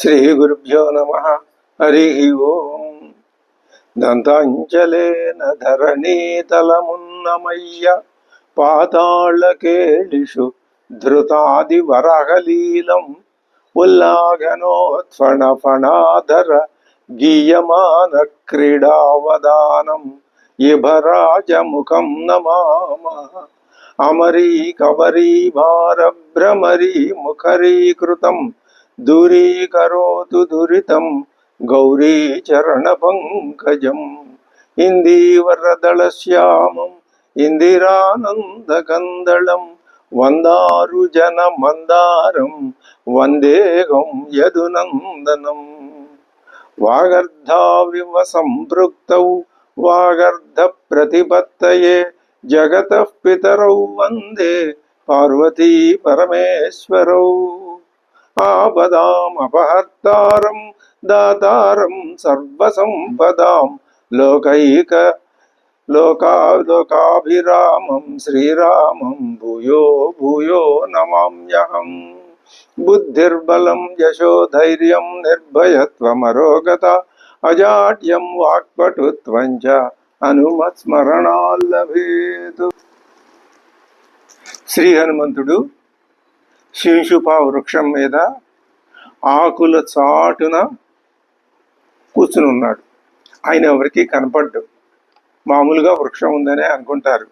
శ్రీ గురుభ్యో నమ. హరి ఓం. దంతాంచలేన ధరణీతలమున్నమయ్య పాతాళకేళిషు ధృతాది వరహలీలం ఉల్లాఘనోత్ఫణ ఫణాధర గీయమాన క్రీడావదానం ఇభరాజముఖం నమామ. అమరీకవరీభారభ్రమరీ ముఖరీకృతం దూరీకరోతు దురితం గౌరీచరణ పంకజం. ఇందీవరదళశ్యామం ఇందిరానందకందళం వందారు జన మందారం వందేహం యదునందనం. వాగర్ధావివ సంపృక్తౌ వాగర్ధ ప్రతిపత్తయే జగతః పితరౌ వందే పార్వతీ పరమేశ్వరౌ. ఆపదామపహర్తారం దాతారం సర్వసంపదాం లోకాభిరామం శ్రీరామం భూయో భూయో నమామ్యహం. బుద్ధిర్బలం యశోధైర్యం నిర్భయత్వమరోగత అజాడ్యం వాక్పటుత్వం చ హనుమత్స్మరణాల్లభేతు. శ్రీ హనుమంతుడు శింశుపా వృక్షం మీద ఆకుల చాటున కూర్చుని ఉన్నాడు. ఆయన ఎవరికి కనపడ్డు. మామూలుగా వృక్షం ఉందనే అనుకుంటారు.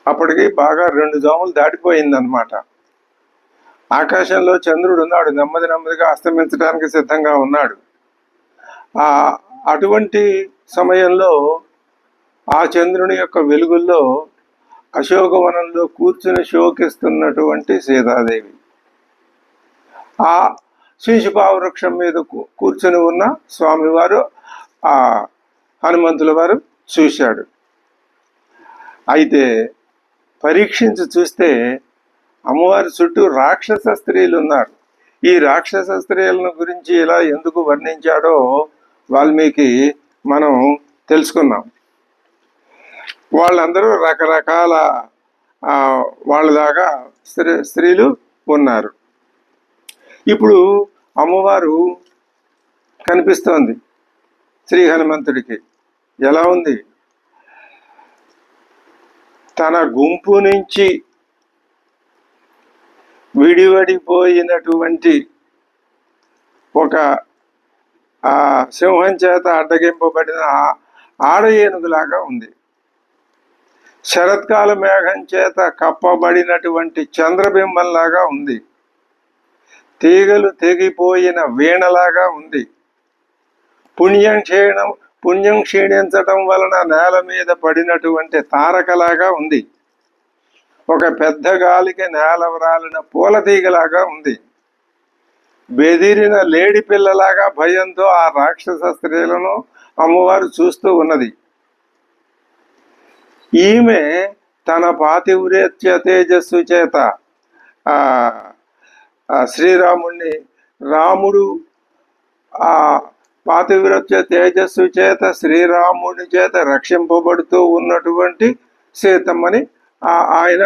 అప్పటికి బాగా 2 జాములు దాటిపోయిందనమాట. ఆకాశంలో చంద్రుడు ఉన్నాడు. నెమ్మదిగా అస్తమించడానికి సిద్ధంగా ఉన్నాడు. అటువంటి సమయంలో ఆ చంద్రుని యొక్క వెలుగుల్లో అశోకవనంలో కూర్చుని శోకిస్తున్నటువంటి సీతాదేవి ఆ శింశుపా వృక్షం మీద కూర్చుని ఉన్న స్వామివారు ఆ హనుమంతుల వారు చూశాడు. అయితే పరీక్షించి చూస్తే అమ్మవారి చుట్టూ రాక్షస స్త్రీలు ఉన్నారు. ఈ రాక్షస స్త్రీలను గురించి ఇలా ఎందుకు వర్ణించాడో వాల్మీకి మనం తెలుసుకున్నాం. వాళ్ళందరూ రకరకాల వాళ్ళలాగా స్త్రీలు ఉన్నారు. ఇప్పుడు అమ్మవారు కనిపిస్తోంది శ్రీ హనుమంతుడికి. ఎలా ఉంది? తన గుంపు నుంచి విడివడిపోయినటువంటి ఒక సింహం చేత అడ్డగింపబడిన ఆడ ఏనుగులాగా ఉంది. శరత్కాల మేఘం చేత కప్పబడినటువంటి చంద్రబింబంలాగా ఉంది. తీగలు తెగిపోయిన వీణలాగా ఉంది. పుణ్యం క్షీణించటం వలన నేల మీద పడినటువంటి తారకలాగా ఉంది. ఒక పెద్ద గాలికి నేల వ్రాలిన పూలతీగలాగా ఉంది. బెదిరిన లేడి పిల్లలాగా భయంతో ఆ రాక్షస స్త్రీలను అమ్మవారు చూస్తూ ఉన్నది. ఈమె తన పాతివ్రత్య తేజస్సు చేత రాముడు ఆ పాతివ్రత్య తేజస్సు చేత శ్రీరాముడి చేత రక్షింపబడుతూ ఉన్నటువంటి సీతమ్మని ఆయన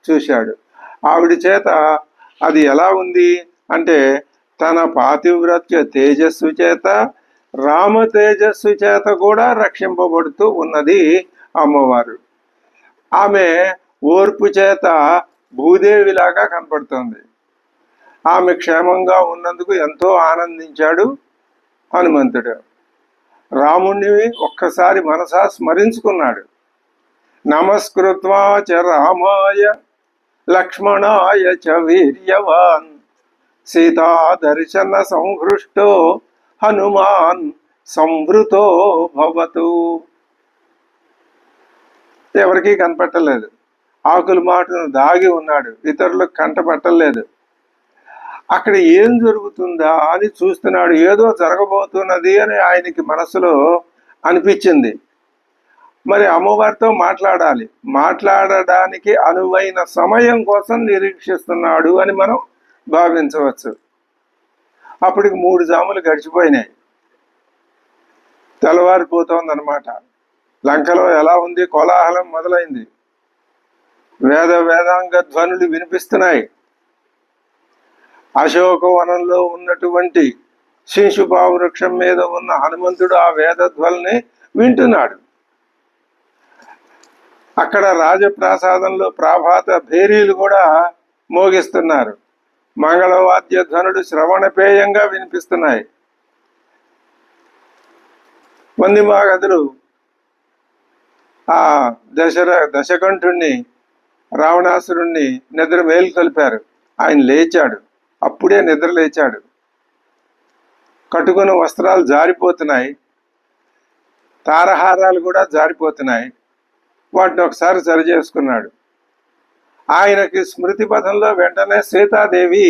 చూశాడు. ఆవిడ చేత అది ఎలా ఉంది అంటే తన పాతివ్రత్య తేజస్సు చేత రామ తేజస్సు చేత కూడా రక్షింపబడుతూ ఉన్నది అమ్మవారు. ఆమె ఓర్పు చేత భూదేవిలాగా కనపడుతుంది. ఆమె క్షేమంగా ఉన్నందుకు ఎంతో ఆనందించాడు హనుమంతుడు. రాముణ్ణి ఒక్కసారి మనసా స్మరించుకున్నాడు. నమస్కృత్వా చ రామాయ లక్ష్మణాయ చ వీర్యవాన్ సీతా దర్శన సంహృష్టో హనుమాన్ సంవృతో భవతు. ఎవరికీ కనపట్టలేదు. ఆకుల మాటను దాగి ఉన్నాడు. ఇతరులకు కంటపట్టలేదు. అక్కడ ఏం జరుగుతుందా అని చూస్తున్నాడు. ఏదో జరగబోతున్నది అని ఆయనకి మనసులో అనిపించింది. మరి అమ్మవారితో మాట్లాడాలి. మాట్లాడడానికి అనువైన సమయం కోసం నిరీక్షిస్తున్నాడు అని మనం భావించవచ్చు. అప్పటికి 3 జాములు గడిచిపోయినాయి. తెల్లవారిపోతోందనమాట. లంకలో ఎలా ఉంది? కోలాహలం మొదలైంది. వేదాంగ ధ్వనులు వినిపిస్తున్నాయి. అశోకవనంలో ఉన్నటువంటి శిశుపావు వృక్షం మీద ఉన్న హనుమంతుడు ఆ వేదధ్వల్ని వింటున్నాడు. అక్కడ రాజప్రాసాదంలో ప్రాభాత భేరీలు కూడా మోగిస్తున్నారు. మంగళవాద్య ధ్వనులు శ్రవణపేయంగా వినిపిస్తున్నాయి. వందిమాగదులు ఆ దశకంఠుణ్ణి రావణాసురుణ్ణి నిద్ర మేలుకొల్పారు. ఆయన లేచాడు, అప్పుడే నిద్ర లేచాడు. కట్టుకున్న వస్త్రాలు జారిపోతున్నాయి, తారహారాలు కూడా జారిపోతున్నాయి. వాటిని ఒకసారి సరి చేసుకున్నాడు. ఆయనకి స్మృతి పథంలో వెంటనే సీతాదేవి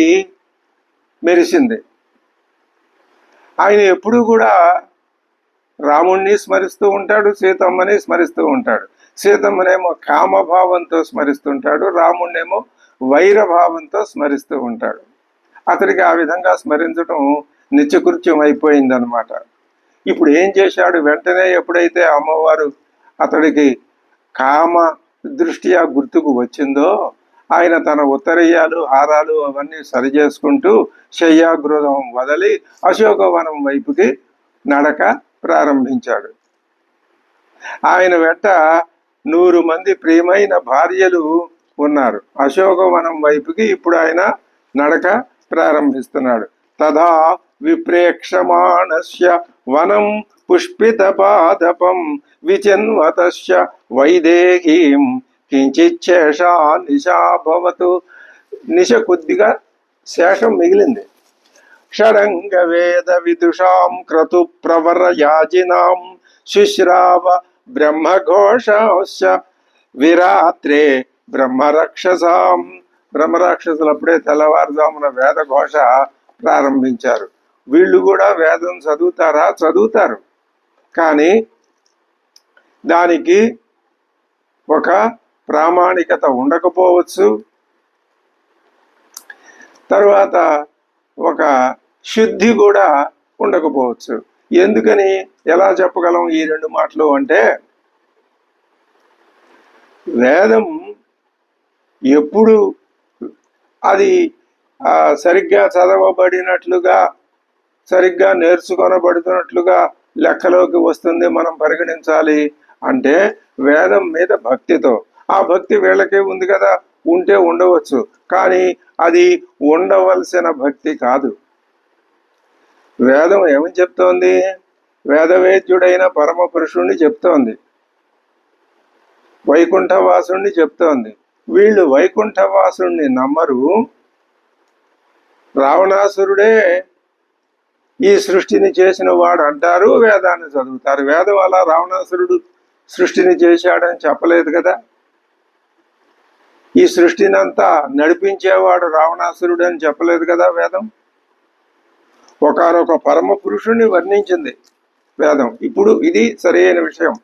మెరిసింది. ఆయన ఎప్పుడూ కూడా రాముణ్ణి స్మరిస్తూ ఉంటాడు, సీతమ్మని స్మరిస్తూ ఉంటాడు. సీతమ్మనేమో కామభావంతో స్మరిస్తుంటాడు, రాముణ్ణేమో వైరభావంతో స్మరిస్తూ ఉంటాడు. అతడికి ఆ విధంగా స్మరించడం నిత్యకృత్యం అయిపోయిందనమాట. ఇప్పుడు ఏం చేశాడు? వెంటనే ఎప్పుడైతే అమ్మవారు అతడికి కామ దృష్ట్యా గుర్తుకు వచ్చిందో ఆయన తన ఉత్తరీయాలు హారాలు అవన్నీ సరి చేసుకుంటూ శయ్యాగృహం వదిలి అశోకవనం వైపుకి నడక ప్రారంభించాడు. ఆయన వెంట 100 మంది ప్రియమైన భార్యలు ఉన్నారు. అశోకవనం వైపుకి ఇప్పుడు ఆయన నడక ప్రారంభిస్తున్నాడు. తదా విప్రేక్షమాణస్య వనం పుష్పిత పాదపం విచిన్వతస్య వైదేహీం కించిచ్చేషా నిశాభవతు. నిశ కొద్దిగా శేషం మిగిలింది. షడంగ వేద విదుషాం క్రతు ప్రవర యాజినాం శుశ్రావ బ్రహ్మఘోషస్య విరాత్రే బ్రహ్మరక్షసాం. బ్రహ్మరాక్షసులు అప్పుడే తెల్లవారుజామున వేద ఘోష ప్రారంభించారు. వీళ్ళు కూడా వేదం చదువుతారా? చదువుతారు, కానీ దానికి ఒక ప్రామాణికత ఉండకపోవచ్చు. తరువాత ఒక శుద్ధి కూడా ఉండకపోవచ్చు. ఎందుకని ఎలా చెప్పగలం ఈ 2 మాటలు అంటే, వేదం ఎప్పుడు అది సరిగ్గా చదవబడినట్లుగా సరిగ్గా నేర్చుకొనబడుతున్నట్లుగా లెక్కలోకి వస్తుంది మనం పరిగణించాలి అంటే వేదం మీద భక్తితో. ఆ భక్తి వీళ్ళకే ఉంది కదా, ఉంటే ఉండవచ్చు, కానీ అది ఉండవలసిన భక్తి కాదు. వేదం ఏమని చెప్తోంది? వేదవేద్యుడైన పరమ పురుషుణ్ణి చెప్తోంది, వైకుంఠవాసుణ్ణి చెప్తోంది. వీళ్ళు వైకుంఠవాసుణ్ణి నమ్మరు. రావణాసురుడే ఈ సృష్టిని చేసిన వాడు అంటారు, వేదాన్ని చదువుతారు. వేదం అలా రావణాసురుడు సృష్టిని చేశాడని చెప్పలేదు కదా. ఈ సృష్టిని అంతా నడిపించేవాడు రావణాసురుడు అని చెప్పలేదు కదా వేదం. ఒకనొక పరమ పురుషుణ్ణి వర్ణించింది వేదం. ఇప్పుడు ఇది సరైన విషయం.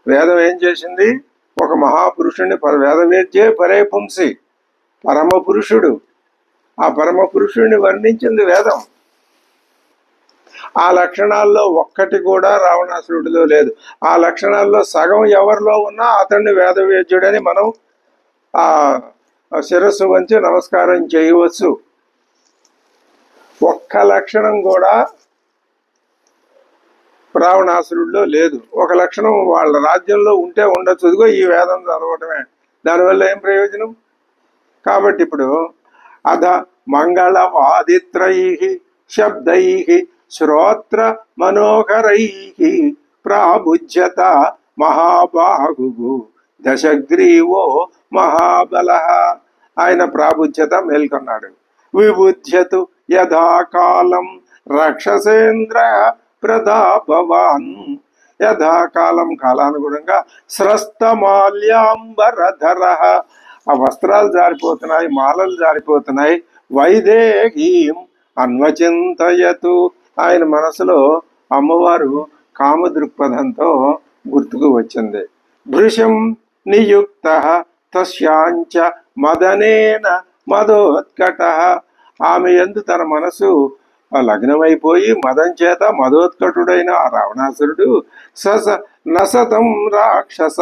వేదం ఏం చేసింది? ఒక మహాపురుషుణ్ణి, వేదవేద్యే పరే పుంసి, పరమ పురుషుడు, ఆ పరమ పురుషుడిని వర్ణించింది వేదం. ఆ లక్షణాల్లో ఒక్కటి కూడా రావణాసురుడిలో లేదు. ఆ లక్షణాల్లో సగం ఎవరిలో ఉన్నా అతన్ని వేదవేద్యుడని మనం ఆ శిరస్సు వంచి నమస్కారం చేయవచ్చు. ఒక్క లక్షణం కూడా రావణాసురుడిలో లేదు. ఒక లక్షణం వాళ్ళ రాజ్యంలో ఉంటే ఉండొచ్చు. ఇదిగో ఈ వేదం చదవటమే, దానివల్ల ఏం ప్రయోజనం? కాబట్టి ఇప్పుడు అధ మంగళవాదిత్రై శబ్దై శ్రోత్ర మనోహరై ప్రాబుజ్యత మహాబాహు దశగ్రీవో మహాబల. ఆయన ప్రాబుజ్యత మేల్కొన్నాడు. విబుధ్యతు యథాకాలం రక్షసేంద్ర ప్రతాపవాన్. యథాకాలం కాలానుగుణంగా స్రస్తమాల్యాంబరధర. ఆ వస్త్రాలు జారిపోతున్నాయి, మాలలు జారిపోతున్నాయి. వైదేహీం అన్వచింతయతు. ఆయన మనసులో అమ్మవారు కామదృక్పథంతో గుర్తుకు వచ్చింది. భృశం నియుక్త తస్యాంచ మదనేన మదోత్కట. ఆమె యందు తన మనసు లగ్నమైపోయి మదం చేత మదోత్కటుడైన ఆ రావణాసురుడు నసతం రాక్షస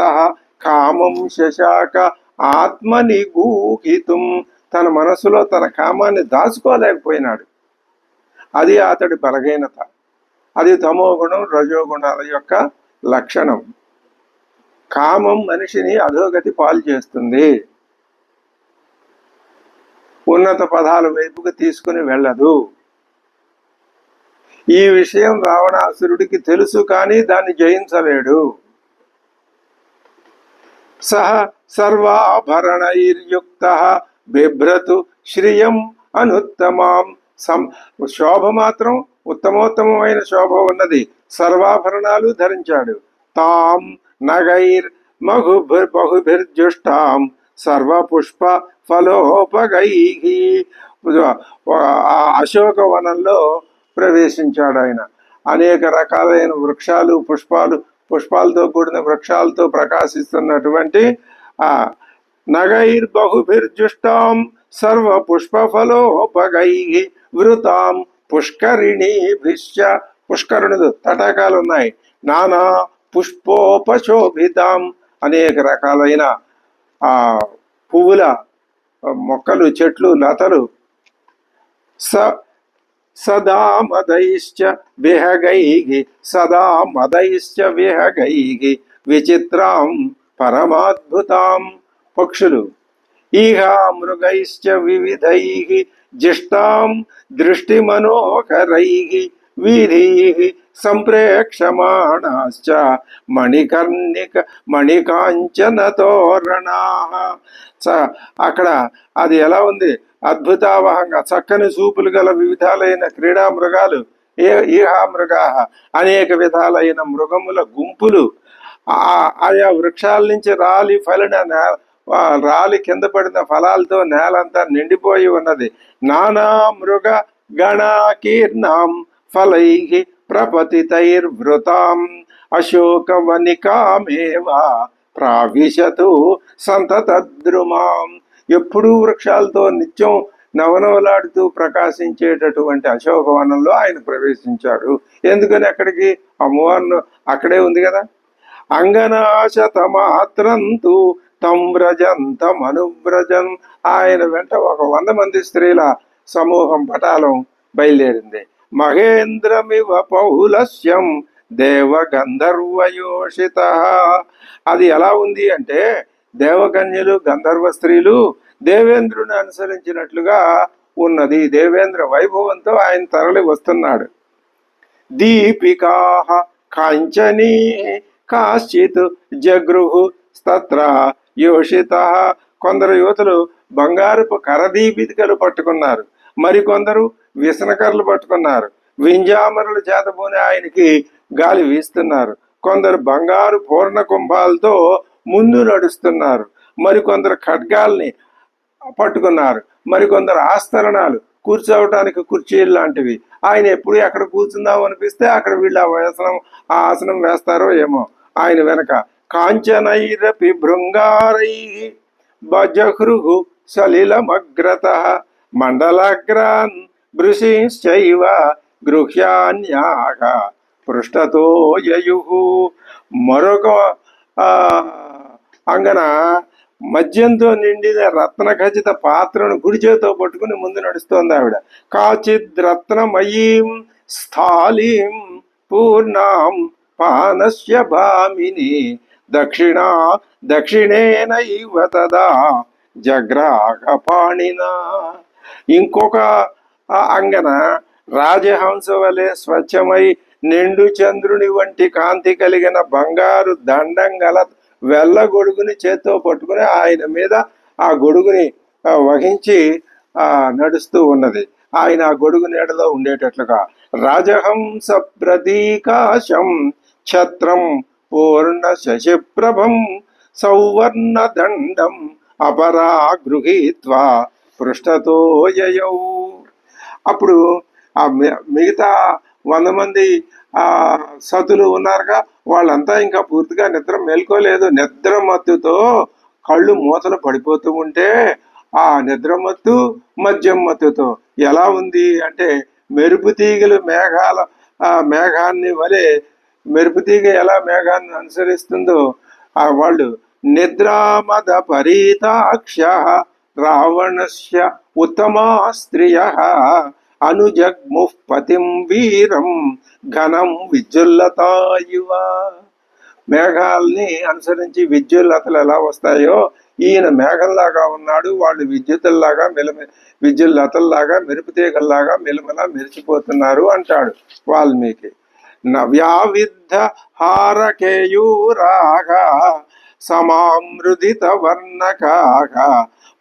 కామం శశాక ఆత్మని గూహితుం తన మనసులో తన కామాన్ని దాచుకోలేకపోయినాడు. అది అతడి బలహీనత. అది తమోగుణం రజోగుణాల యొక్క లక్షణం. కామం మనిషిని అధోగతి పాలు చేస్తుంది, ఉన్నత పదాల వైపుకు తీసుకుని వెళ్ళదు. ఈ విషయం రావణాసురుడికి తెలుసు, కానీ దాన్ని జయించలేడు. సహ సర్వాభరణైర్యుక్త బిభ్రతు శ్రియం అనుత్తమాం. శోభ మాత్రం ఉత్తమోత్తమైన శోభ ఉన్నది, సర్వాభరణాలు ధరించాడు. తాం నగైర్ బహుభిర్జుష్టాం సర్వపుష్ప ఫలోపగై. అశోకవనంలో ప్రవేశించాడు ఆయన. అనేక రకాలైన వృక్షాలు, పుష్పాలతో కూడిన వృక్షాలతో ప్రకాశిస్తున్నటువంటి ఆ నగైర్ బహుభిర్జుష్టాం సర్వ పుష్పఫలోపగై వృతాం పుష్కరిణీభిశ్చ. పుష్కరుణులు తటాకాలు ఉన్నాయి. నానా పుష్పోపశోభితాం, అనేక రకాలైన పువ్వుల మొక్కలు, చెట్లు, లతలు. సదా మదైశ్చ విహగైః సదా మదైశ్చ విహగైః విచిత్రాం పరమాద్భుతాం. పక్షులు. ఈహ మృగైశ్చ వివిధైః జిష్టాం దృష్టిమనోహరైః వీధీః సంప్రేక్షమాణాశ్చ మణికాంచన తోరణాః. అక్కడ అది ఎలా ఉంది? అద్భుతావహంగా చక్కని చూపులు గల వివిధాలైన క్రీడా మృగాలు, ఈహా మృగా, అనేక విధాలైన మృగముల గుంపులు ఆయా వృక్షాల నుంచి రాలి కింద పడిన ఫలాలతో నేలంతా నిండిపోయి ఉన్నది. నానా మృగ గణాకీర్ణాం ఫలైః ప్రపతితైర్వృతాం అశోకవనికామేవ ప్రావిశతు సంతతద్రుమాం. ఎప్పుడూ వృక్షాలతో నిత్యం నవనవలాడుతూ ప్రకాశించేటటువంటి అశోకవనంలో ఆయన ప్రవేశించాడు. ఎందుకని అక్కడికి? అమ్మవారిని అక్కడే ఉంది కదా. అంగనాశతమాత్రంతు తం వ్రజంతమనువ్రజం. ఆయన వెంట 100 మంది స్త్రీల సమూహం, పటాలం బయలుదేరింది. మహేంద్రమివ పౌలస్యం దేవగంధర్వయోషిత. అది ఎలా ఉంది అంటే, దేవకన్యలు, గంధర్వ స్త్రీలు దేవేంద్రుని అనుసరించినట్లుగా ఉన్నది. దేవేంద్ర వైభవంతో ఆయన తరలి వస్తున్నాడు. దీపికా కాంచనీ కాశ్చిత్ జగృహు తత్ర యోషిత. కొందరు యువతులు బంగారపు కరదీపికలు పట్టుకున్నారు, మరికొందరు విసనకర్రలు పట్టుకున్నారు. వింజామరుల చేతబూని ఆయనకి గాలి వీస్తున్నారు. కొందరు బంగారు పూర్ణ కుంభాలతో ముందు నడుస్తున్నారు, మరికొందరు ఖడ్గాల్ని పట్టుకున్నారు, మరికొందరు ఆస్తరణాలు, కూర్చోవటానికి కుర్చీలు లాంటివి. ఆయన ఎప్పుడు ఎక్కడ కూర్చుందాం అనిపిస్తే అక్కడ వీళ్ళు ఆ ఆసనం వేస్తారో ఏమో. ఆయన వెనక కాంచనైరపి భృంగారై బజహృహు సలిలమగ్రత మండలాగ్రాన్ భృశిశ్చైవ గృహ్యాన్యాః పృష్ఠతో యయుః. మరొక అంగన మద్యంతో నిండిన రత్న ఖచ్చిత పాత్రను కుడి చేతితో పట్టుకుని ముందు నడుస్తోంది ఆవిడ. కాచిద్ రత్నమయీం స్థాళీం పూర్ణాం పానస్య భామిని దక్షిణేనైవ తదా జగ్రాహ పాణినా. ఇంకొక అంగన రాజహంస వలె స్వచ్ఛమై నిండు చంద్రుని వంటి కాంతి కలిగిన బంగారు దండం గల వెల్ల గొడుగుని చేత్తో పట్టుకుని ఆయన మీద ఆ గొడుగుని వహించి నడుస్తూ ఉన్నది. ఆయన ఆ గొడుగు నీడలో ఉండేటట్లుగా. రాజహంస ప్రతీకాశం ఛత్రం పూర్ణ శశిప్రభం సౌవర్ణ దండం అపరా గృహీత్వా పృష్ఠతో యయౌ. అప్పుడు ఆ మిగతా 100 మంది సతులు ఉన్నారుగా, వాళ్ళంతా ఇంకా పూర్తిగా నిద్ర మేల్కోలేదు. నిద్రమత్తుతో కళ్ళు మూతలు పడిపోతూ ఉంటే, ఆ నిద్రమత్తు మద్యం మత్తుతో ఎలా ఉంది అంటే, మెరుపు తీగలు మేఘాన్ని వలె, మెరుపు తీగ ఎలా మేఘాన్ని అనుసరిస్తుందో వాళ్ళు నిద్రామద పరీతాక్ష రావణస్య ఉత్తమా స్త్రియః అనుజగ్ముః పతిం వీరం ఘనం విద్యుల్లతా ఇవ. మేఘాల్ని అనుసరించి విద్యుల్లతలు ఎలా వస్తాయో ఈయన మేఘంలాగా ఉన్నాడు, వాళ్ళు విద్యుల్లతల్లాగా మెరుపుతీగల్లాగా మెలుమల మెరిచిపోతున్నారు అంటాడు వాల్మీకి. నవ్యావిద్ధ హారకేయూరాగా సమామృదిత వర్ణకాగా.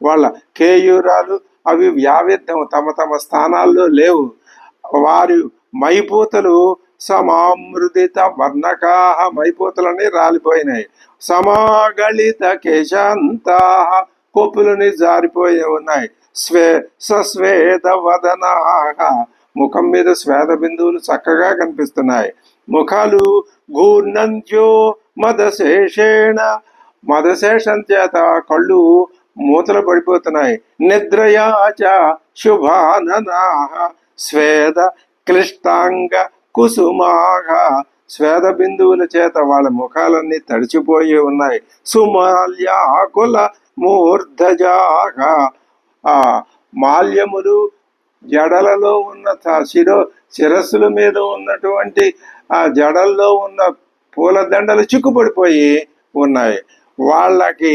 వాళ్ళ కేయూరాలు అవి వ్యావిద్ధం, తమ తమ స్థానాల్లో లేవు. వారి మైపోతలు సమామృదిత వర్ణకాహ, మైపోతలని రాలిపోయినాయి. సమాగళిత కేశాంతాహ, కొప్పులని జారిపోయి ఉన్నాయి. సస్వేద వదనాహ, ముఖం మీద శ్వేత బిందువులు చక్కగా కనిపిస్తున్నాయి. ముఖాలు గూర్ణంత్యో మదశేషేణ, మదశేషం చేత కళ్ళు మూతలు పడిపోతున్నాయి. నిద్రయాచ శుభాననాహ స్వేద క్లిష్టాంగ కుసుమాహ, స్వేద బిందువుల చేత వాళ్ళ ముఖాలన్నీ తడిచిపోయి ఉన్నాయి. సుమాల్యాకుల మూర్ధజాహ, ఆ మాల్యములు జడలలో ఉన్న శిరస్సుల మీద ఉన్నటువంటి ఆ జడల్లో ఉన్న పూలదండలు చిక్కుపడిపోయి ఉన్నాయి. వాళ్ళకి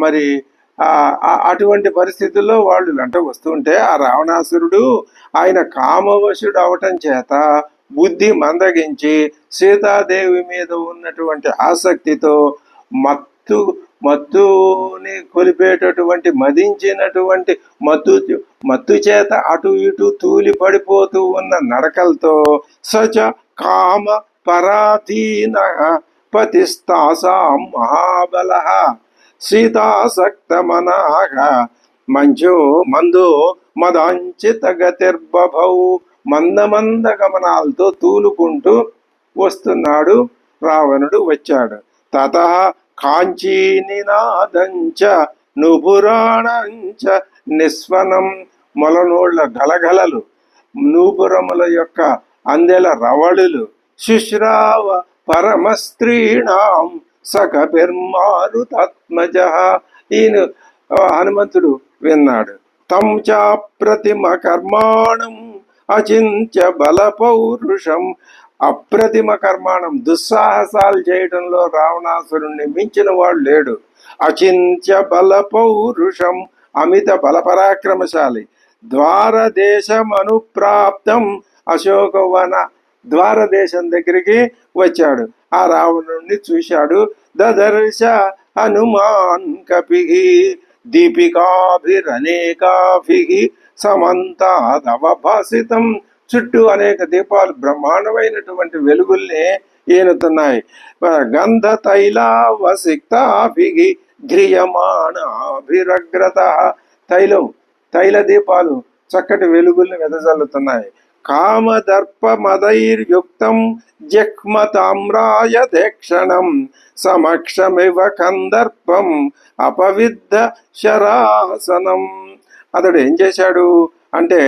మరి అటువంటి పరిస్థితుల్లో వాళ్ళు వెంట వస్తుంటే ఆ రావణాసురుడు ఆయన కామవశుడు అవటం చేత బుద్ధి మందగించి సీతాదేవి మీద ఉన్నటువంటి ఆసక్తితో మత్తుని కొలిపేటటువంటి మదించినటువంటి మత్తు చేత అటు ఇటు తూలి పడిపోతూ ఉన్న నడకలతో సచ కామ పరాధీన పతిస్తాసాం మహాబల సీతాసక్తమనాగ మందో మదాంచిత గతిర్బభౌ. మంద గమనాలతో తూలుకుంటూ వస్తున్నాడు రావణుడు, వచ్చాడు. తతః కాంచీనినాదంచ నూపురాణంచ నిస్వనం, మొలనోళ్ల గలగలలు, నూపురముల యొక్క అందెల రవళులు, శుశ్రావ పరమస్త్రీణాం సకపిర్మారుతాత్మజ, ఈయన హనుమంతుడు విన్నాడు. తం చ ప్రతిమ కర్మాణం అచింత్య బల పౌరుషం, అప్రతిమ కర్మాణం, దుస్సాహసాలు చేయడంలో రావణాసురుణ్ణి మించిన వాడు లేడు. అచింత్య బల పౌరుషం, అమిత బలపరాక్రమశాలి. ద్వారదేశమనుప్రాప్తం, అశోకవన ద్వారదేశం దగ్గరికి వచ్చాడు. ఆ రావణుణ్ణి చూశాడు. దదర్శ హనుమాన్ కపిః దీపికాభిరనేకాభిః సమంతాదవభాసితం, చుట్టూ అనేక దీపాలు బ్రహ్మాండమైనటువంటి వెలుగుల్ని ఏనుతున్నాయి. గంధ తైలావసిక్తాభిః ధ్రియమాణాభిరగ్రత, తైల దీపాలు చక్కటి వెలుగుల్ని వెదజల్లుతున్నాయి. కామదర్ప మదైర్యుక్తం జగ్మతామ్రాయ దేక్షణం సమక్షమివ కందర్పం అపవిద్ధ శరాసనం. అతడు ఏం చేశాడు అంటే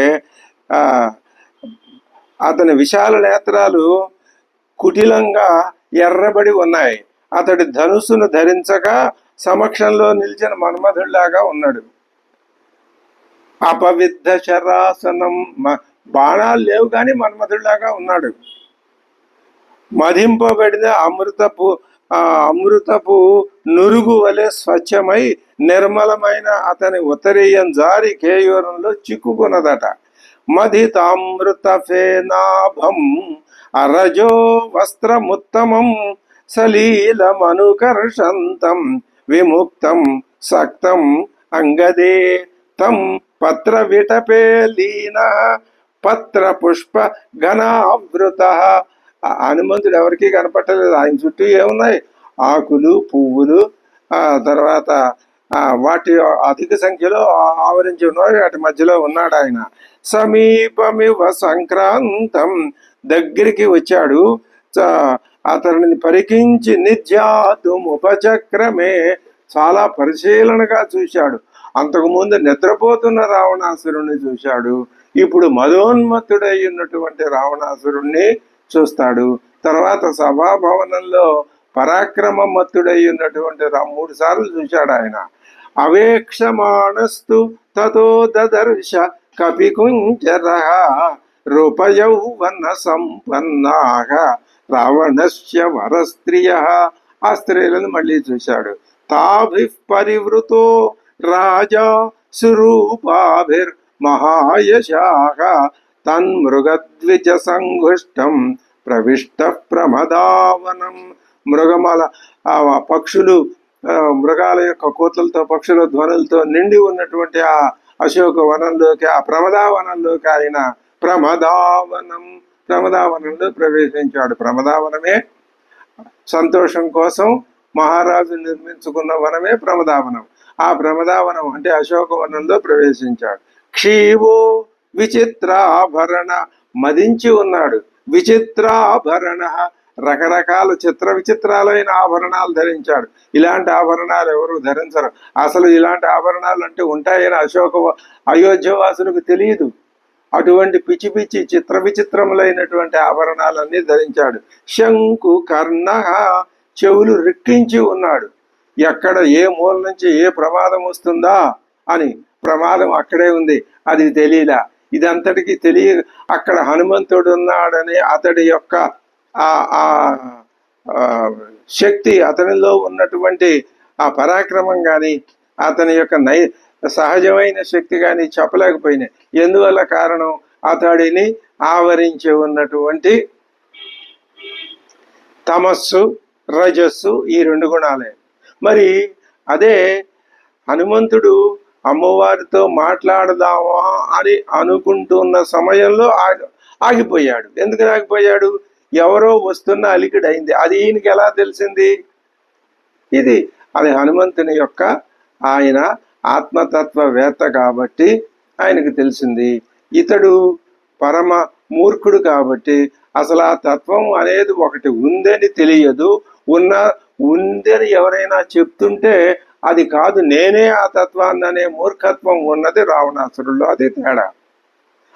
అతని విశాల నేత్రాలు కుటిలంగా ఎర్రబడి ఉన్నాయి. అతడి ధనుస్సును ధరించక సమక్షంలో నిలిచిన మన్మధుడిలాగా ఉన్నాడు. అపవిద్ధ శరాసనం, బాణాలు లేవు కానీ మన్మధుడిలాగా ఉన్నాడు. మధింపబడిన అమృతపు నురుగు వలె స్వచ్ఛమై నిర్మలమైన అతని ఉత్తరీయం జారి కేయూరంలో చిక్కుకున్నదట. మధితామృత ఫేనాభం అరజో వస్త్రముత్తమం సలీలమనుకర్షంతం విముక్తం సక్తం అంగదే తం పత్ర విటపేలీన పత్ర పుష్ప ఘనావృత. హనుమంతుడు ఎవరికి కనపట్టలేదు. ఆయన చుట్టూ ఏమున్నాయి? ఆకులు, పువ్వులు, తర్వాత వాటి అధిక సంఖ్యలో ఆవరించి ఉన్నాయి. వాటి మధ్యలో ఉన్నాడు ఆయన. సమీపమివ సంక్రాంతం, దగ్గరికి వచ్చాడు. అతనిని పరికించి నిత్యాతుముపచక్రమే, చాలా పరిశీలనగా చూశాడు. అంతకుముందు నిద్రపోతున్న రావణాసురుణ్ణి చూశాడు. ఇప్పుడు మదోన్మత్తుడై ఉన్నటువంటి రావణాసురుణ్ణి చూస్తాడు. తర్వాత సభాభవనంలో పరాక్రమమత్తుడై ఉన్నటువంటి 3 సార్లు చూశాడు ఆయన. అవేక్షమాణస్తు తతో దదర్శ కపికుంజరః రూపయౌవన సంపన్నాః రావణస్య వరస్త్రియః. ఆ స్త్రీలను మళ్ళీ చూశాడు. తాభిః పరివృతో రాజా సురూపాభిర్మహాయశాః తన్మృగద్విజ సంఘుష్టం ప్రవిష్ట ప్రమదావనం. మృగమాల పక్షులు, మృగాల యొక్క కోతులతో, పక్షుల ధ్వనులతో నిండి ఉన్నటువంటి ఆ అశోక వనంలోకి, ఆ ప్రమదావనంలోకి ఆయన ప్రమదావనంలో ప్రవేశించాడు. ప్రమదావనమే సంతోషం కోసం మహారాజు నిర్మించుకున్న వనమే ప్రమదావనం. ఆ ప్రమదావనం అంటే అశోకవనంలో ప్రవేశించాడు. క్షీవో విచిత్రాభరణ, మదించి ఉన్నాడు. విచిత్రాభరణ, రకరకాల చిత్ర విచిత్రాలైన ఆభరణాలు ధరించాడు. ఇలాంటి ఆభరణాలు ఎవరు ధరించరు. అసలు ఇలాంటి ఆభరణాలు అంటే ఉంటాయని అయోధ్యవాసులకు తెలియదు. అటువంటి పిచ్చి పిచ్చి చిత్ర విచిత్రములైనటువంటి ఆభరణాలన్నీ ధరించాడు. శంకు కర్ణ, చెవులు రిక్కించి ఉన్నాడు. ఎక్కడ ఏ మూల నుంచి ఏ ప్రమాదం వస్తుందా అని. ప్రమాదం అక్కడే ఉంది, అది తెలియలా. ఇదంతటికి తెలియ అక్కడ హనుమంతుడు ఉన్నాడని అతడి యొక్క ఆ శక్తి, అతనిలో ఉన్నటువంటి ఆ పరాక్రమం కానీ, అతని యొక్క సహజమైన శక్తి కానీ చెప్పలేకపోయినాయి. ఎందువల్ల కారణం, అతడిని ఆవరించి ఉన్నటువంటి తమస్సు, రజస్సు, ఈ రెండు గుణాలే. మరి అదే హనుమంతుడు అమ్మవారితో మాట్లాడదామా అని అనుకుంటున్న సమయంలో ఆగిపోయాడు. ఎందుకు ఆగిపోయాడు? ఎవరో వస్తున్న అలికిడి అయింది. అది ఈయనకి ఎలా తెలిసింది? అది హనుమంతుని యొక్క, ఆయన ఆత్మతత్వవేత్త కాబట్టి ఆయనకు తెలిసింది. ఇతడు పరమ మూర్ఖుడు కాబట్టి అసలు ఆ తత్వం అనేది ఒకటి ఉందని తెలియదు. ఉందని ఎవరైనా చెప్తుంటే అది కాదు, నేనే ఆ తత్వాన్ని అనే మూర్ఖత్వం ఉన్నది రావణాసురుల్లో. అది తేడా.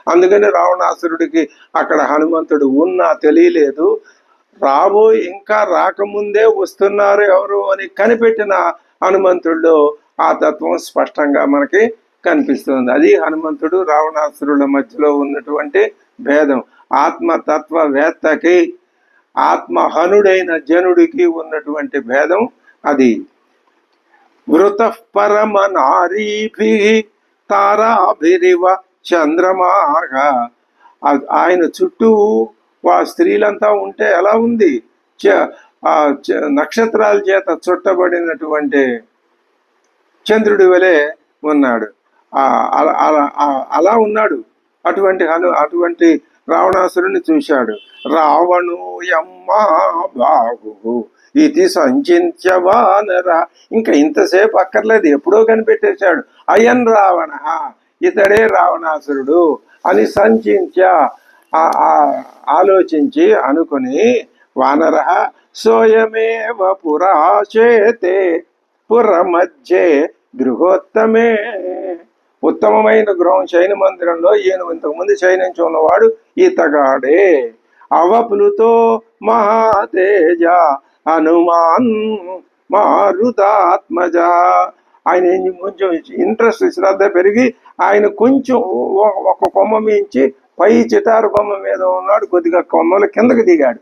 అందుకని రావణాసురుడికి అక్కడ హనుమంతుడు ఉన్నా తెలియలేదు. ఇంకా రాకముందే వస్తున్నారు ఎవరు అని కనిపెట్టిన హనుమంతుడిలో ఆ తత్వం స్పష్టంగా మనకి కనిపిస్తుంది. అది హనుమంతుడు రావణాసురుల మధ్యలో ఉన్నటువంటి భేదం. ఆత్మతత్వవేత్తకి, ఆత్మహనుడైన జనుడికి ఉన్నటువంటి భేదం అది. వృత పరమ నారీభి తారాభిరివ చంద్రమాగా. ఆయన చుట్టూ స్త్రీలంతా ఉంటే ఎలా ఉంది? నక్షత్రాల చేత చుట్టబడినటువంటి చంద్రుడి వలె ఉన్నాడు. అలా ఉన్నాడు. అటువంటి రావణాసురుని చూశాడు. రావణోయమ్మా బాహు ఇది సంచింత్య వానర. ఇంకా ఇంతసేపు అక్కర్లేదు, ఎప్పుడో కనిపెట్టేశాడు. అయన్ రావణ, ఇతడే రావణాసురుడు అని సంచింత్య, ఆలోచించి అనుకుని, వానర సోయమేవ పురాచేతే పురమధ్యే గృహోత్తమే. ఉత్తమమైన గృహం శయన మందిరంలో ఈయన ఇంతకుముందు శయనించి ఉన్నవాడు ఈతగాడే. అవప్లుతో మహాతేజ హనుమాన్ మారుతాత్మజ. ఆయన కొంచెం ఇంట్రెస్ట్, శ్రద్ధ పెరిగి ఆయన కొంచెం ఒక కొమ్మ మించి పై చిటారు బొమ్మ మీద ఉన్నాడు. కొద్దిగా కొమ్మల కిందకి దిగాడు.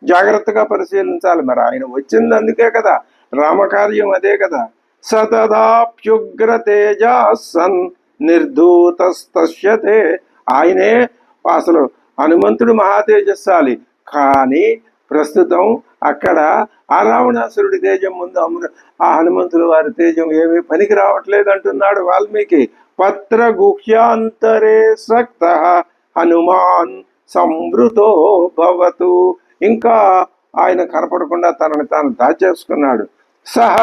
జాగ్రత్తగా పరిశీలించాలి. మరి ఆయన వచ్చింది అందుకే కదా, రామకార్యం అదే కదా. సతదాప్యుగ్ర తేజాసన్ నిర్ధూతస్తస్యతే. ఆయనే అసలు హనుమంతుడు మహాతేజస్సాలి. కానీ ప్రస్తుతం అక్కడ ఆ రావణాసురుడి తేజం ముందు ఆ హనుమంతుల వారి తేజం ఏమీ పనికి రావట్లేదు అంటున్నాడు వాల్మీకి. పత్ర గుహ్యాంతరే సక్త హనుమాన్ సంవృతో భవతు. ఇంకా ఆయన కనపడకుండా తనని తాను దాచేసుకున్నాడు. సహ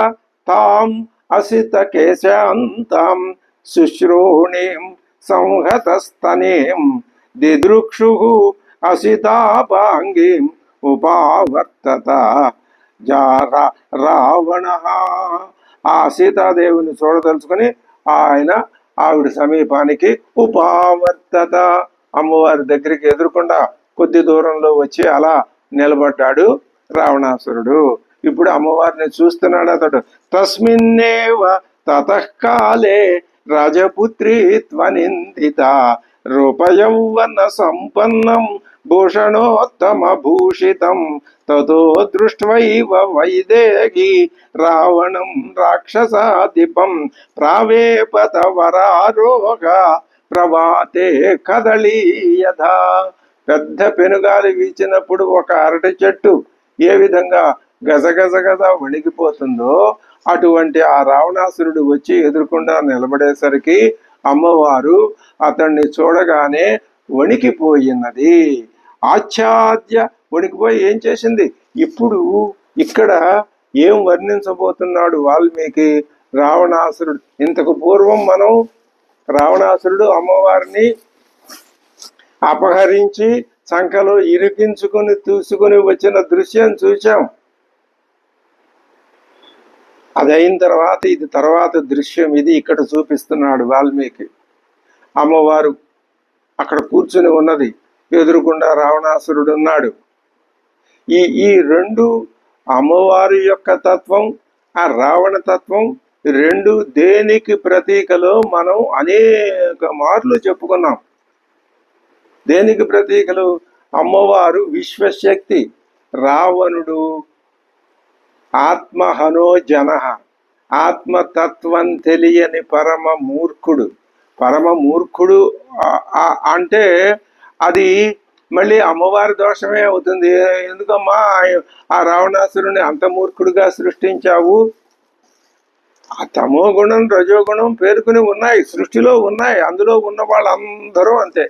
తాం అసిత కేశాంతం శుశ్రూణీం సంహతస్తనేం దిదృక్షు అసితాపాంగీం ఉపావర్తత. రావణ ఆ సీతాదేవిని చూడదలుచుకుని ఆయన ఆవిడ సమీపానికి ఉపావర్తత, అమ్మవారి దగ్గరికి ఎదురుకుండా కొద్ది దూరంలో వచ్చి అలా నిలబడ్డాడు రావణాసురుడు. ఇప్పుడు అమ్మవారిని చూస్తున్నాడు అతడు. తస్మిన్నేవ తతః కాలే రాజపుత్రీ త్వనిందిత రూపయౌవన సంపన్నం భూషణోత్తమ భూషితం తతో దృష్ట్వైవ వైదేహి రావణం రాక్షసాధిపం ప్రావేపత వరారోగ ప్రవాతే కదళీయథ. పెద్ద పెనుగాలి వీచినప్పుడు ఒక అరటి చెట్టు ఏ విధంగా గజగజగజ వణికిపోతుందో అటువంటి ఆ రావణాసురుడు వచ్చి ఎదురుకుండా నిలబడేసరికి అమ్మవారు అతన్ని చూడగానే వణికిపోయినది. ఆచ్ఛాద్య వణికిపోయి ఏం చేసింది? ఇప్పుడు ఇక్కడ ఏం వర్ణించబోతున్నాడు వాల్మీకి? రావణాసురుడు. ఇంతకు పూర్వం మనం రావణాసురుడు అమ్మవారిని అపహరించి సంఖలో ఇరికించుకుని తీసుకుని వచ్చిన దృశ్యం చూశాం. అది అయిన తర్వాత ఇది తర్వాత దృశ్యం, ఇది ఇక్కడ చూపిస్తున్నాడు వాల్మీకి. అమ్మవారు అక్కడ కూర్చుని ఉన్నది, ఎదురుకుండా రావణాసురుడు ఉన్నాడు. ఈ రెండు అమ్మవారి యొక్క తత్వం, ఆ రావణ తత్వం రెండు దేనికి ప్రతీకలో మనం అనేక మార్లు చెప్పుకున్నాం. దేనికి ప్రతీకలు? అమ్మవారు విశ్వశక్తి, రావణుడు ఆత్మహనో జన, ఆత్మతత్వం తెలియని పరమ మూర్ఖుడు. పరమ మూర్ఖుడు అంటే అది మళ్ళీ అమ్మవారి దోషమే అవుతుంది. ఎందుకమ్మా ఆ రావణాసురుని అంత మూర్ఖుడిగా సృష్టించావు? ఆ తమో గుణం రజోగుణం పేరుకుని ఉన్నాయి, సృష్టిలో ఉన్నాయి, అందులో ఉన్న వాళ్ళందరూ అంతే.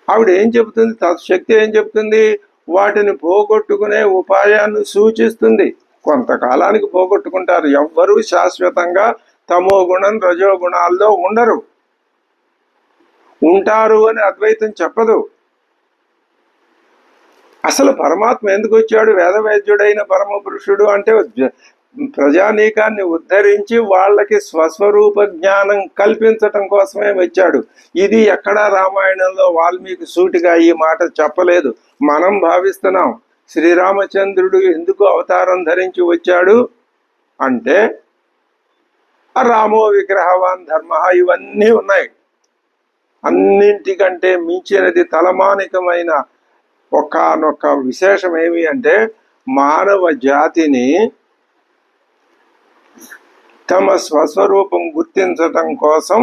ఆవిడ ఏం చెబుతుంది? శక్తి ఏం చెబుతుంది? వాటిని పోగొట్టుకునే ఉపాయాన్ని సూచిస్తుంది. కొంతకాలానికి పోగొట్టుకుంటారు. ఎవ్వరూ శాశ్వతంగా తమో గుణం రజోగుణాల్లో ఉండరు. ఉంటారు అని అద్వైతం చెప్పదు. అసలు పరమాత్మ ఎందుకు వచ్చాడు? వేదవేద్యుడైన పరమ పురుషుడు అంటే ప్రజానీకాన్ని ఉద్ధరించి వాళ్ళకి స్వస్వరూప జ్ఞానం కల్పించటం కోసమే వచ్చాడు. ఇది ఎక్కడా రామాయణంలో వాల్మీకి సూటిగా ఈ మాట చెప్పలేదు. మనం భావిస్తున్నాం. శ్రీరామచంద్రుడు ఎందుకు అవతారం ధరించి వచ్చాడు అంటే రామో విగ్రహవాన్ ధర్మ, ఇవన్నీ ఉన్నాయి. అన్నింటికంటే మించినది తలమానికమైన ఒకానొక విశేషం ఏమి అంటే మానవ జాతిని తమ స్వస్వరూపం గుర్తించటం కోసం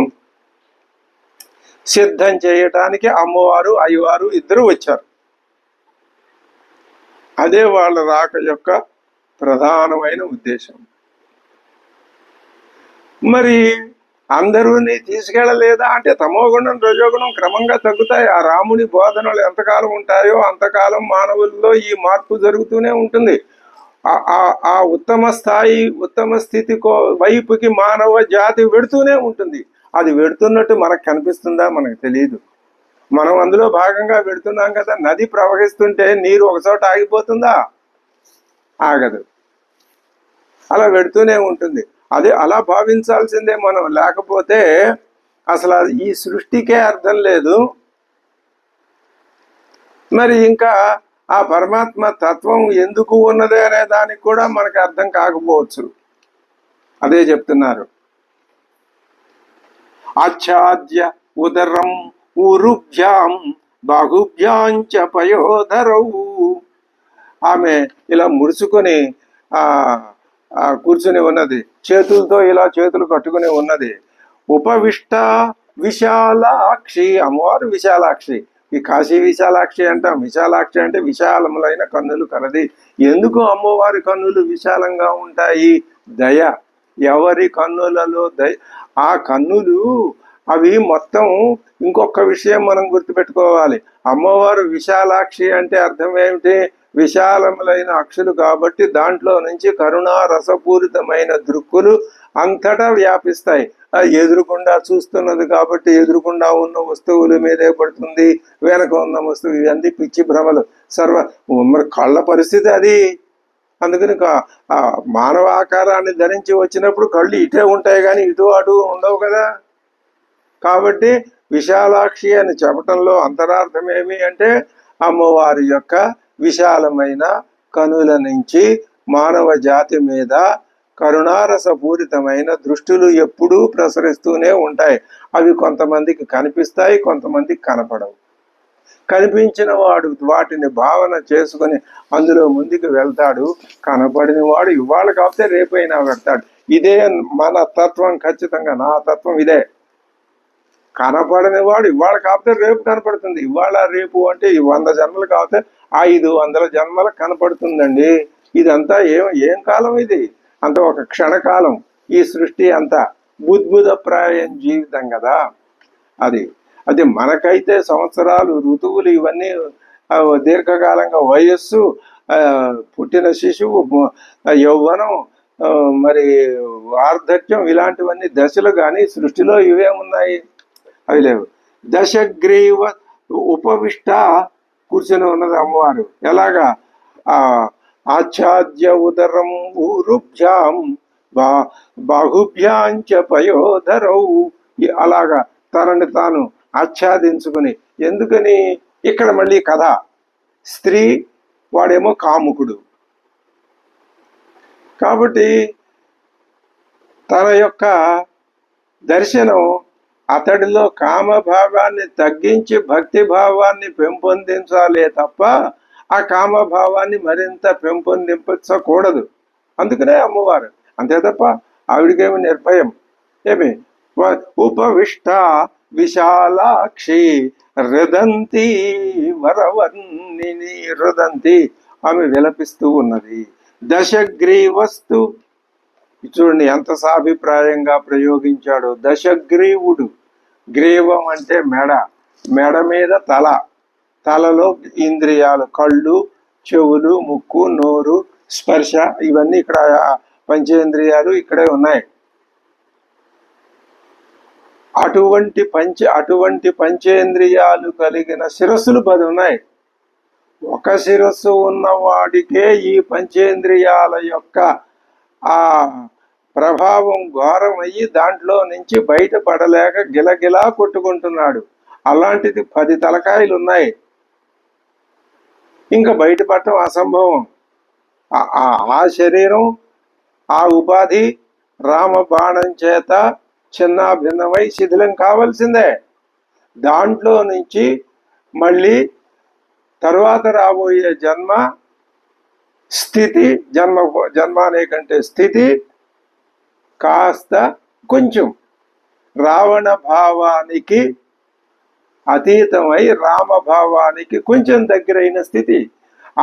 సిద్ధం చేయటానికి అమ్మవారు అయ్యవారు ఇద్దరు వచ్చారు. అదే వాళ్ళ రాక యొక్క ప్రధానమైన ఉద్దేశం. మరి అందరూని తీసుకెళ్ళలేదా అంటే తమోగుణం రజోగుణం క్రమంగా తగ్గుతాయి. ఆ రాముని బోధనలు ఎంతకాలం ఉంటాయో అంతకాలం మానవుల్లో ఈ మార్పు జరుగుతూనే ఉంటుంది. ఆ ఉత్తమ స్థాయి ఉత్తమ స్థితి వైపుకి మానవ జాతి వెడుతూనే ఉంటుంది. అది వెడుతున్నట్టు మనకు కనిపిస్తుందా? మనకు తెలియదు. మనం అందులో భాగంగా వెడుతున్నాం కదా. నది ప్రవహిస్తుంటే నీరు ఒకచోట ఆగిపోతుందా? ఆగదు, అలా వెడుతూనే ఉంటుంది. అదే అలా భావించాల్సిందే మనం. లేకపోతే అసలు ఈ సృష్టికే అర్థం లేదు. మరి ఇంకా ఆ పరమాత్మ తత్వం ఎందుకు ఉన్నదే అనే దానికి కూడా మనకు అర్థం కాకపోవచ్చు. అదే చెప్తున్నారు. ఆచ్ఛాద్య ఉదరం ఊరుభ్యాం బాహుభ్యాంచ పయోధరౌ. ఆమె ఇలా ముడుచుకొని కూర్చుని ఉన్నది, చేతులతో ఇలా చేతులు కట్టుకుని ఉన్నది. ఉపవిష్ట విశాలాక్షి, అమ్మవారు విశాలాక్షి. ఈ కాశీ విశాలాక్షి అంటాం. విశాలాక్షి అంటే విశాలములైన కన్నులు కలది. ఎందుకు అమ్మవారి కన్నులు విశాలంగా ఉంటాయి? దయ. ఎవరి కన్నులలో దయ. ఆ కన్నులు అవి మొత్తం. ఇంకొక విషయం మనం గుర్తుపెట్టుకోవాలి. అమ్మవారు విశాలాక్షి అంటే అర్థం ఏమిటి? విశాలములైన అక్షులు కాబట్టి దాంట్లో నుంచి కరుణా రసపూరితమైన దృక్కులు అంతటా వ్యాపిస్తాయి. ఎదురుకుండా చూస్తున్నది కాబట్టి ఎదురుకుండా ఉన్న వస్తువుల మీదే పడుతుంది, వెనక ఉన్న వస్తువు. ఇవన్నీ పిచ్చి భ్రమలు. మరి కళ్ళ పరిస్థితి అది. అందుకని మానవ ఆకారాన్ని ధరించి వచ్చినప్పుడు కళ్ళు ఇటే ఉంటాయి కానీ ఇటు అటు ఉండవు కదా. కాబట్టి విశాలాక్షి అని చెప్పటంలో అంతరార్థం ఏమి అంటే అమ్మవారి యొక్క విశాలమైన కనుల నుంచి మానవ జాతి మీద కరుణారసపూరితమైన దృష్టులు ఎప్పుడూ ప్రసరిస్తూనే ఉంటాయి. అవి కొంతమందికి కనిపిస్తాయి, కొంతమందికి కనపడవు. కనిపించిన వాడు వాటిని భావన చేసుకుని అందులో ముందుకు వెళ్తాడు. కనపడిన వాడు ఇవాళ కాకపోతే రేపైనా వెళ్తాడు. ఇదే మన తత్వం. ఖచ్చితంగా నా తత్వం ఇదే. కనపడని వాడు ఇవాళ కాకపోతే రేపు కనపడుతుంది. ఇవాళ రేపు అంటే 100 జన్మలు కాకపోతే 500 జన్మలు కనపడుతుందండి. ఇదంతా ఏం కాలం ఇది? అంత ఒక క్షణకాలం. ఈ సృష్టి అంతా బుద్భుతప్రాయం జీవితం కదా. అది మనకైతే సంవత్సరాలు, ఋతువులు ఇవన్నీ దీర్ఘకాలంగా వయస్సు, పుట్టిన శిశువు, యౌవనం, మరి వార్ధక్యం, ఇలాంటివన్నీ దశలు. కానీ సృష్టిలో ఇవేమున్నాయి? అవి లేవు. దశగ్రీవ ఉపవిష్ట కూర్చొని ఉన్నది అమ్మవారు. ఎలాగా? ఆచ్ఛాద్య ఉదరం ఊరుభ్యాం బాహుభ్యాంచ పయోధరౌ. అలాగా తనని తాను ఆచ్ఛాదించుకుని. ఎందుకని? ఇక్కడ మళ్ళీ కథ. స్త్రీ, వాడేమో కాముకుడు. కాబట్టి తన యొక్క దర్శనం అతడిలో కామభావాన్ని తగ్గించి భక్తి భావాన్ని పెంపొందించాలే తప్ప ఆ కామభావాన్ని మరింత పెంపొందించకూడదు. అందుకనే అమ్మవారు. అంతే తప్ప ఆవిడికేమి నిర్భయం. ఏమి? ఉపవిష్ట విశాలాక్షి రుదంతి వరవర్ణిని. రుదంతి, ఆమె విలపిస్తూ ఉన్నది. దశగ్రీవస్తు. చూడండి ఎంత సాభిప్రాయంగా ప్రయోగించాడు. దశగ్రీవుడు. గ్రీవం అంటే మెడ, మెడ మీద తల, తలలో ఇంద్రియాలు, కళ్ళు, చెవులు, ముక్కు, నోరు, స్పర్శ, ఇవన్నీ ఇక్కడ పంచేంద్రియాలు ఇక్కడే ఉన్నాయి. అటువంటి పంచేంద్రియాలు కలిగిన శిరస్సులు 10 ఉన్నాయి. ఒక శిరస్సు ఉన్నవాడికే ఈ పంచేంద్రియాల యొక్క ఆ ప్రభావం ఘోరమయ్యి దాంట్లో నుంచి బయటపడలేక గిలగిలా కొట్టుకుంటున్నాడు. అలాంటిది 10 తలకాయలు ఉన్నాయి. ఇంకా బయటపడటం అసంభవం. ఆ శరీరం, ఆ ఉపాధి రామబాణం చేత చిన్న భిన్నమై శిథిలం కావాల్సిందే. దాంట్లో నుంచి మళ్ళీ తరువాత రాబోయే జన్మ స్థితి, జన్మ అనే కంటే స్థితి కాస్త కొంచెం రావణ భావానికి అతీతమై రామభావానికి కొంచెం దగ్గరైన స్థితి.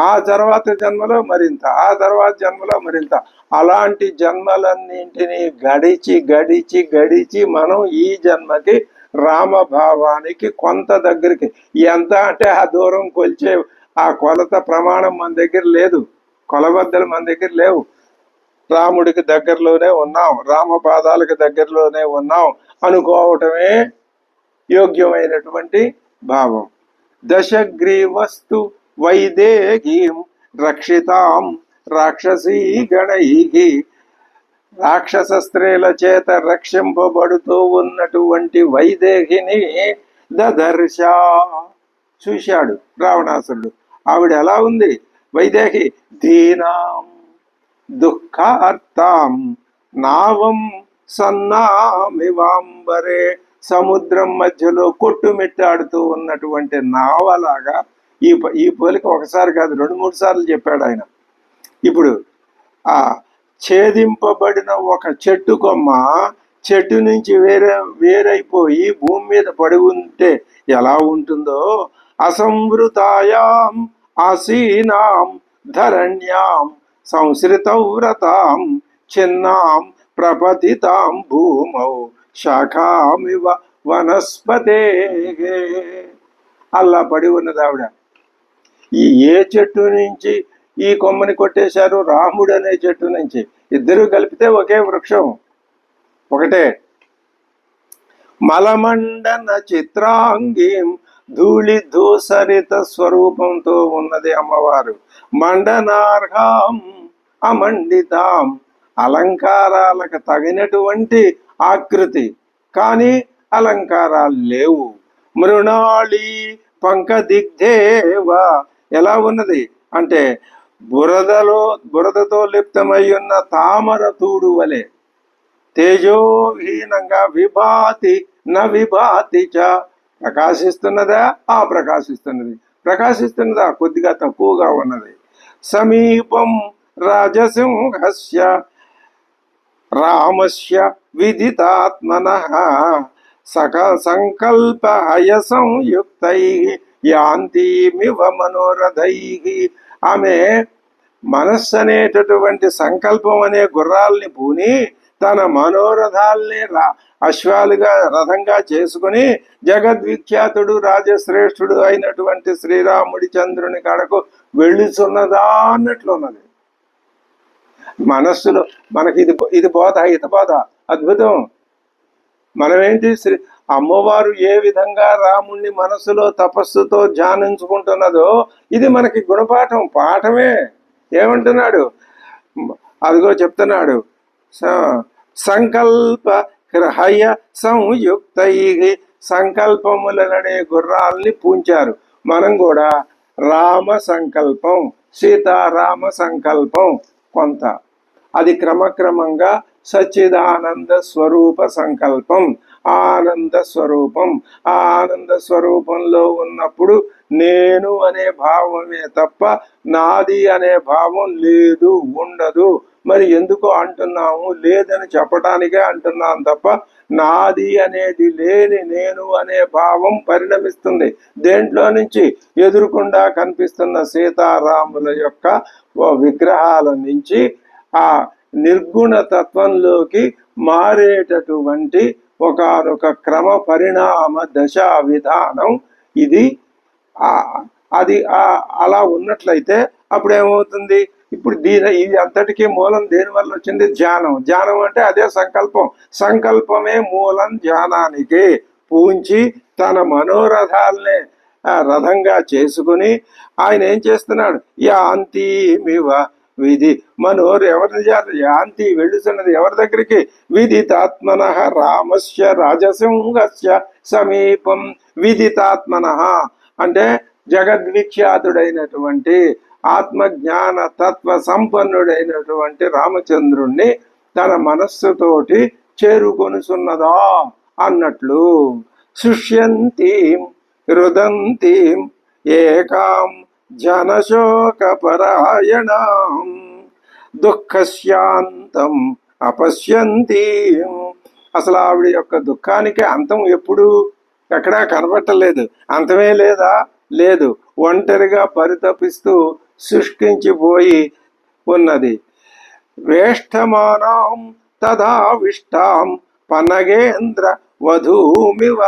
ఆ తర్వాత జన్మలో మరింత, ఆ తర్వాత జన్మలో మరింత. అలాంటి జన్మలన్నింటినీ గడిచి గడిచి గడిచి మనం ఈ జన్మకి రామభావానికి కొంత దగ్గరికి, ఎంత అంటే ఆ దూరం కొలిచే ఆ కొలత ప్రమాణం మన దగ్గర లేదు, కొలబద్దలు మన దగ్గర లేవు. రాముడికి దగ్గరలోనే ఉన్నాం, రామపాదాలకు దగ్గరలోనే ఉన్నాం అనుకోవటమే యోగ్యమైనటువంటి భావం. దశగ్రీవస్తు వైదేహీం రక్షితాం రాక్షసీ గణైహి. రాక్షస స్త్రీల చేత రక్షింపబడుతూ ఉన్నటువంటి వైదేహిని దదర్శ. చూశాడు రావణాసురుడు. ఆవిడ ఎలా ఉంది? వైదేహి. దీనాం దుఃఖార్తాం నావం సన్నామివాంబరే. సముద్రం మధ్యలో కొట్టుమిట్టాడుతూ ఉన్నటువంటి నావలాగా. ఈ పోలిక ఒకసారి కాదు 2-3 సార్లు చెప్పాడు ఆయన. ఇప్పుడు ఆ ఛేదింపబడిన ఒక చెట్టు కొమ్మ చెట్టు నుంచి వేరైపోయి భూమి మీద పడి ఉంటే ఎలా ఉంటుందో, అసంవృతాయాం ఆసీనాం ధరణ్యాం సంశ్రితవ్రతాం చిన్నాం ప్రపతితాం భూమౌ శాఖామివ వనస్పతే. అలా పడి ఉన్నది ఆవిడ. ఏ చెట్టు నుంచి ఈ కొమ్మని కొట్టేశారు? రాముడు అనే చెట్టు నుంచి. ఇద్దరు కలిపితే ఒకే వృక్షం, ఒకటే. మలమండన చిత్రాంగీం ధూళి ధూసరిత స్వరూపంతో ఉన్నది అమ్మవారు. మండనార్హాం అమండితాం. అలంకారాలకు తగినటువంటి ఆకృతి, కానీ అలంకారాలు లేవు. మృణాళి పంకదిగ్ధేవ. ఎలా ఉన్నది అంటే బురదతో లిప్తమై ఉన్న తామర తూడు వలె తేజోహీనంగా విభాతి విభాతి చ ప్రకాశిస్తున్నదా ప్రకాశిస్తున్నదా కొద్దిగా తక్కువగా ఉన్నది. సమీపం రాజసింహస్య రామస్య విదితాత్మనః సంకల్పహయ సంయుక్తై యాంతిమివ మనోరథై. ఆమె మనస్సు అనేటటువంటి సంకల్పం అనే గుర్రాల్ని పూని తన మనోరథాల్ని అశ్వాలుగా రథంగా చేసుకుని జగద్విఖ్యాతుడు రాజశ్రేష్ఠుడు అయినటువంటి శ్రీరాముడి చంద్రుని కాడకు వెళ్ళుచున్నదా అన్నట్లున్నది. మనస్సులో మనకి ఇది బోధ హితబోధ అద్భుతం. మనమేంటి అమ్మవారు ఏ విధంగా రాముణ్ణి మనస్సులో తపస్సుతో ధ్యానించుకుంటున్నదో ఇది మనకి గుణపాఠం, పాఠమే. ఏమంటున్నాడు అదిగో చెప్తున్నాడు, సంకల్ప హయ సంయుక్తై సంకల్పములననే గుర్రాల్ని పూంచారు. మనం కూడా రామ సంకల్పం, సీతారామ సంకల్పం కొంత, అది క్రమక్రమంగా సచ్చిదానంద స్వరూప సంకల్పం, ఆనంద స్వరూపం. ఆ ఆనంద స్వరూపంలో ఉన్నప్పుడు నేను అనే భావమే తప్ప నాది అనే భావం లేదు, ఉండదు. మరి ఎందుకు అంటున్నాము? లేదని చెప్పడానికే అంటున్నాం తప్ప నాది అనేది లేని నేను అనే భావం పరిణమిస్తుంది. దేంట్లో నుంచి? ఎదురుకుండా కనిపిస్తున్న సీతారాముల యొక్క విగ్రహాల నుంచి ఆ నిర్గుణ తత్వంలోకి మారేటటువంటి ఒకనొక క్రమ పరిణామ దశా విధానం ఇది. అది అలా ఉన్నట్లయితే అప్పుడు ఏమవుతుంది? ఇప్పుడు ఇది అంతటికీ మూలం దేని వల్ల వచ్చింది? ధ్యానం అంటే అదే సంకల్పం. సంకల్పమే మూలం ధ్యానానికి. పూంచి తన మనోరథాలనే రథంగా చేసుకుని ఆయన ఏం చేస్తున్నాడు? యాంతిమివ విధి ఎవరి యాంతి వెళ్ళుతున్నది ఎవరి దగ్గరికి? విదితాత్మనః రామస్య రాజసింహస్య సమీపం. విదితాత్మనః అంటే జగద్విఖ్యాతుడైనటువంటి ఆత్మజ్ఞాన తత్వ సంపన్నుడైనటువంటి రామచంద్రుణ్ణి తన మనస్సుతోటి చేరుకొనుచున్నదా అన్నట్లు. శుష్యంతీం రుదంతీం ఏకాం జనశోకపరాయణాం దుఃఖస్యాంతం అపశ్యంతి. అసలు ఆవిడ యొక్క దుఃఖానికి అంతం ఎప్పుడు ఎక్కడా కనబట్టలేదు. అంతమే లేదా? లేదు. ఒంటరిగా పరితపిస్తూ శుష్కించిపోయి ఉన్నది. వేష్టమానాం తదావిష్టాం పనగేంద్ర వధూమివ.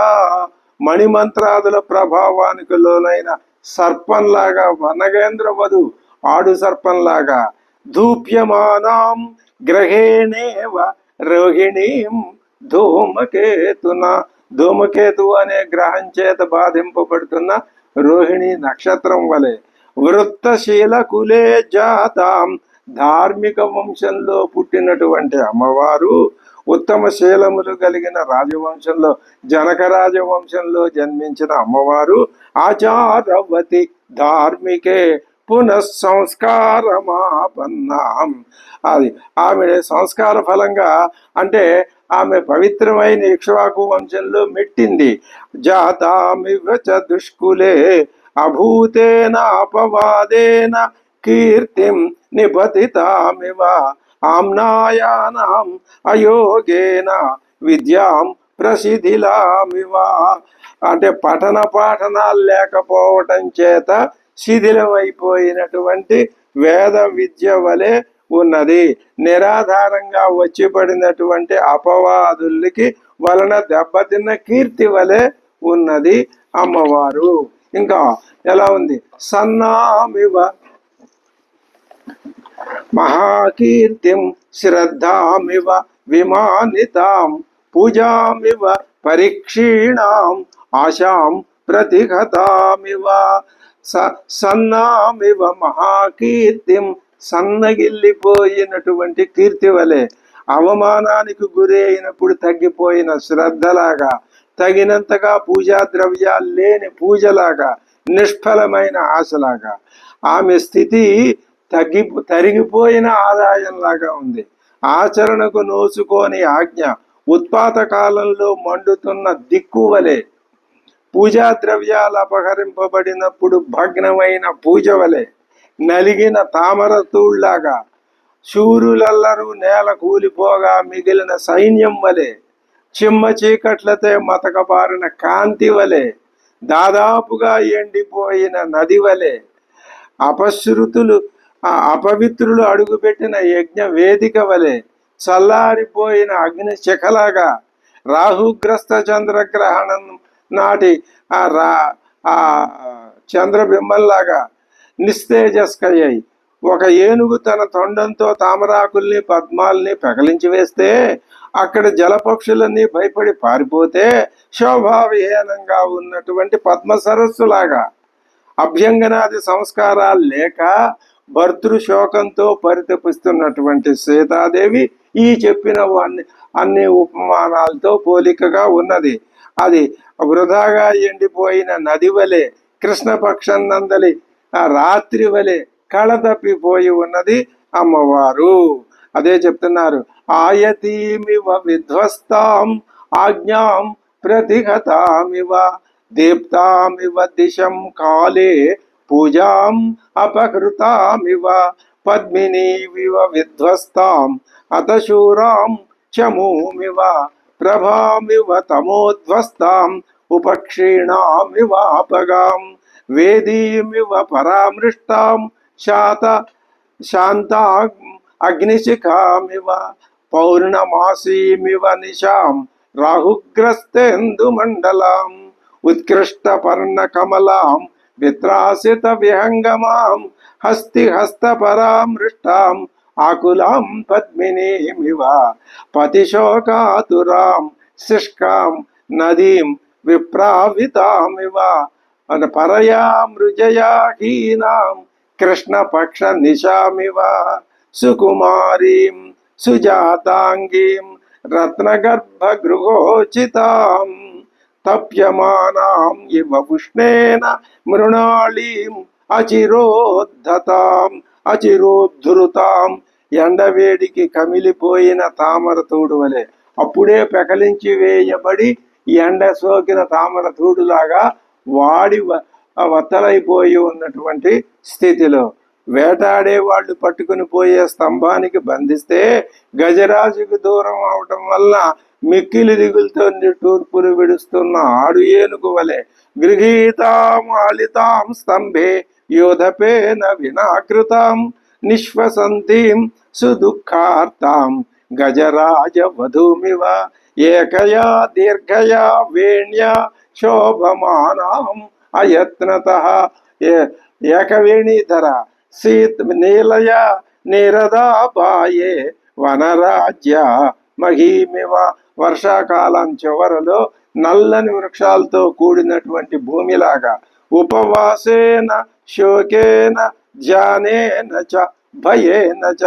మణిమంత్రాదుల ప్రభావానికి లోనైన సర్పంలాగా, వనగేంద్ర వధు ఆడు సర్పంలాగా. ధూప్యమానాం గ్రహేణేవ రోహిణీం ధూమకేతున. ధూమకేతు అనే గ్రహం చేత బాధింపబడుతున్న రోహిణి నక్షత్రం వలె. వృత్తశీల కులే జాతాం. ధార్మిక వంశంలో పుట్టినటువంటి అమ్మవారు ఉత్తమ శీలములు కలిగిన రాజవంశంలో, జనక రాజవంశంలో జన్మించిన అమ్మవారు ఆచారవతి ధార్మికే పునఃసంస్కారమాపన్నాం. అది ఆమె సంస్కార ఫలంగా, అంటే ఆమె పవిత్రమైన ఇక్ష్వాకు వంశంలో మెట్టింది. జాతామివ చ దుష్కులే అభూతేన అపవాదేన కీర్తిం నిపతితామివ ఆమ్నాయానాం అయోగేన విద్యాం ప్రసిద్ధిలామివ. అంటే పఠన పాఠనాలు లేకపోవటం చేత శిథిలమైపోయినటువంటి వేద విద్య వలె ఉన్నది. నిరాధారంగా వచ్చి పడినటువంటి అపవాదులకి వలన దెబ్బతిన్న కీర్తి వలె ఉన్నది అమ్మవారు. ఇంకా ఎలా ఉంది? సన్నామివ మహాకీర్తిం శ్రద్ధామివ విమానితాం పూజామివ పరీక్షీణాం ఆశాం ప్రతిఘతామివ. సన్నామివ మహాకీర్తిం. సన్నగిల్లిపోయినటువంటి కీర్తి వలె, అవమానానికి గురి అయినప్పుడు తగ్గిపోయిన శ్రద్ధలాగా, తగినంతగా పూజా ద్రవ్యాలు లేని పూజలాగా, నిష్ఫలమైన ఆశలాగా. ఆమె స్థితి తరిగిపోయిన ఆదాయంలాగా ఉంది. ఆచరణకు నోచుకోని ఆజ్ఞ ఉత్పాత కాలంలో మండుతున్న దిక్కువలే, పూజా ద్రవ్యాలు అపహరింపబడినప్పుడు భగ్నమైన పూజ వలె, నలిగిన తామర తూళ్లాగా, శూరులెల్లరూ నేల కూలిపోగా మిగిలిన సైన్యం వలె, చిమ్మ చీకట్లతో మతకబారిన కాంతి వలె, దాదాపుగా ఎండిపోయిన నది వలె, అపశృతులు అపవిత్రులు అడుగుపెట్టిన యజ్ఞ వేదిక వలె, చల్లారిపోయిన అగ్ని శిఖలాగా, రాహుగ్రస్త చంద్రగ్రహణం నాటి ఆ చంద్రబింబంలాగా నిస్తేజస్కయ్యాయి. ఒక ఏనుగు తన తొండంతో తామరాకుల్ని పద్మాల్ని పెకలించి వేస్తే అక్కడ జలపక్షులన్నీ భయపడి పారిపోతే శోభావిహీనంగా ఉన్నటువంటి పద్మ సరస్సులాగా, అభ్యంగనాది సంస్కారాలు లేక భర్తృశోకంతో పరితపిస్తున్నటువంటి సీతాదేవి ఈ చెప్పిన అన్ని ఉపమానాలతో పోలికగా ఉన్నది. అది వృధాగా ఎండిపోయిన నది వలె, కృష్ణపక్షం నందలి రాత్రి వలె కళ తప్పిపోయి ఉన్నది అమ్మవారు. అదే చెప్తున్నారు, ఆయతీమివ విధ్వస్తాం ఆజ్ఞాం ప్రతిహతామివ దీప్తామివ దిశం కాలే పూజాం అపకృతామివ పద్మినీవివ విధ్వస్తాం అతశూరాం చమూమివ ప్రభామివ తమోధ్వస్తాం ఉపక్షీణామివాపగాం వేదీమివ పరామృష్టాం శాంతా అగ్నిశిఖామివ పౌర్ణమాసీమివ నిశాం రాహుగ్రస్తేందుమండలాం ఉత్కృష్ట పర్ణ కమలాం విత్రాసిత విహంగమాం హస్త పరామృష్టాం ఆకులాం పద్మినీమివ పతిశోకాతురాం శుష్కాం నదీం విప్రావితామివ పరయా మృజయా హీనాం కృష్ణపక్ష నిశామివ సుకుమారీం సుజాతాంగీం రత్నగర్భగృహోచితాం తప్యమానాం ఇవ ఉష్ణేన మృణాళీం అచిరోద్ధృతాం ఎండవేడికి కమిలిపోయిన తామర తూడు వలె, అప్పుడే పెకలించి వేయబడి ఎండ సోకిన తామర తూడులాగా వాడి వత్తలైపోయి ఉన్నటువంటి స్థితిలో, వేటాడే వాళ్ళు పట్టుకుని పోయే స్తంభానికి బంధిస్తే గజరాజుకు దూరం అవటం వల్ల మిక్కిలి దిగులతో నిట్టూర్పులు విడుస్తున్న ఆడు ఏనుగు వలె గృహీతాం ఆలితాం స్తంభే యోధపేన వినాకృతాం నిశ్వసంతీం సుదుఃఖార్తాం గజరాజ వధూమివ ఏకయా దీర్ఘయా వేణ్యా శోభమానాం అయత్నతః ఏకవేణీధర నీలయ నీరదాపాయే వనరాజ్య మహీమివ. వర్షాకాలం చివరలో నల్లని వృక్షాలతో కూడినటువంటి భూమిలాగా, ఉపవాసేన శోకేన ధ్యానేన చ భయేన చ,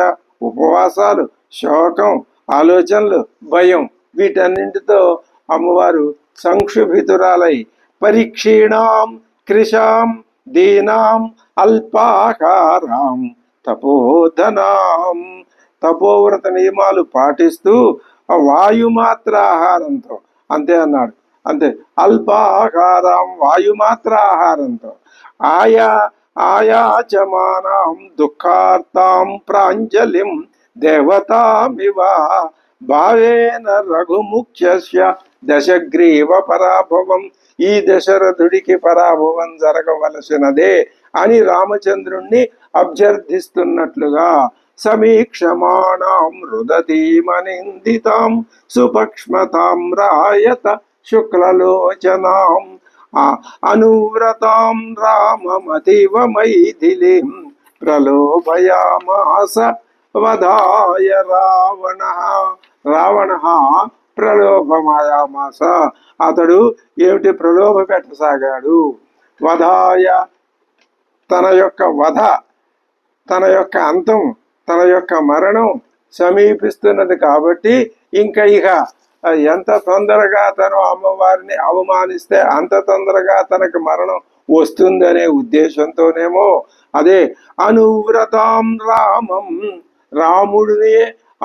ఉపవాసాలు, శోకం, ఆలోచనలు, భయం, వీటన్నింటితో అమ్మవారు సంక్షుభితురాలై పరీక్షీణాం కృషాం దీనాం అల్పాహారాం తపోధనాం, తపోవ్రత నియమాలు పాటిస్తూ వాయుమాత్ర ఆహారంతో, అంతే అన్నాడు, అంతే, అల్పాహారం వాయుమాత్ర ఆహారంతో ఆయాచమానాం దుఃఖార్తాం ప్రాంజలిం దేవతామివ భావేన రఘుముఖ్యస్య దశగ్రీవ పరాభవం, ఈ దశరథుడికి పరాభవం జరగవలసినదే అని రామచంద్రుణ్ణి అభ్యర్థిస్తున్నట్లుగా సమీక్షమాణాం రుదతీమనిందితాం సుపక్ష్మతాం రాయత శుక్లలోచనాం అనువ్రతాం రామమతివ మైథిలీం ప్రలోభయామాస వధాయ రావణ ప్రలోభమాయామాస, అతడు ఏమిటి ప్రలోభ పెట్టసాగాడు, వధాయ తన యొక్క వధ, తన యొక్క అంతం, తన యొక్క మరణం సమీపిస్తున్నది కాబట్టి ఇక ఎంత తొందరగా తను అమ్మవారిని అవమానిస్తే అంత తొందరగా తనకు మరణం వస్తుందనే ఉద్దేశంతోనేమో అదే అనువ్రతాం రామం, రాముడిని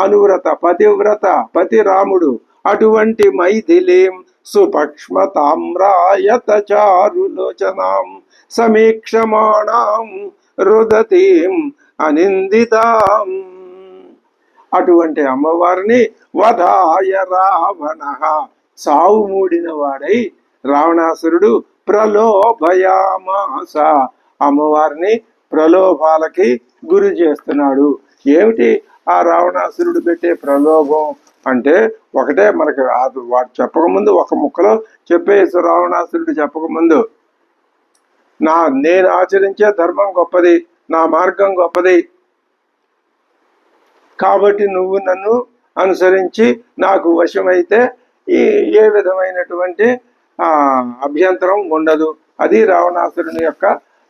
అనువ్రత పతివ్రత పతి రాముడు అటువంటి మైథిలీం సుపక్ష్మతామ్రాయత చారులోచనాం సమీక్షమాణాం రుదతీం అనిందితాం. అటువంటి అమ్మవారిని వధాయ రావణ, సావు మూడిన వాడై రావణాసురుడు ప్రలోభయామాస, అమ్మవారిని ప్రలోభాలకి గురి చేస్తున్నాడు. ఏమిటి ఆ రావణాసురుడు పెట్టే ప్రలోభం అంటే, ఒకటే మనకి వాడు చెప్పకముందు ఒక ముక్కలో చెప్పేసి, రావణాసురుడు చెప్పకముందు నేను ఆచరించే ధర్మం గొప్పది, నా మార్గం గొప్పది, కాబట్టి నువ్వు నన్ను అనుసరించి నాకు వశమైతే ఏ విధమైనటువంటి అభ్యంతరం ఉండదు. అది రావణాసురుని యొక్క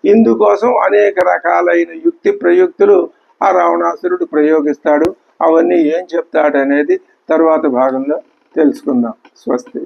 ఇందుకోసం అనేక రకాలైన యుక్తి ప్రయుక్తులు ఆ రావణాసురుడు ప్రయోగిస్తాడు. అవన్నీ ఏం చెప్తాడనేది తరువాత భాగంలో తెలుసుకుందాం. స్వస్తి.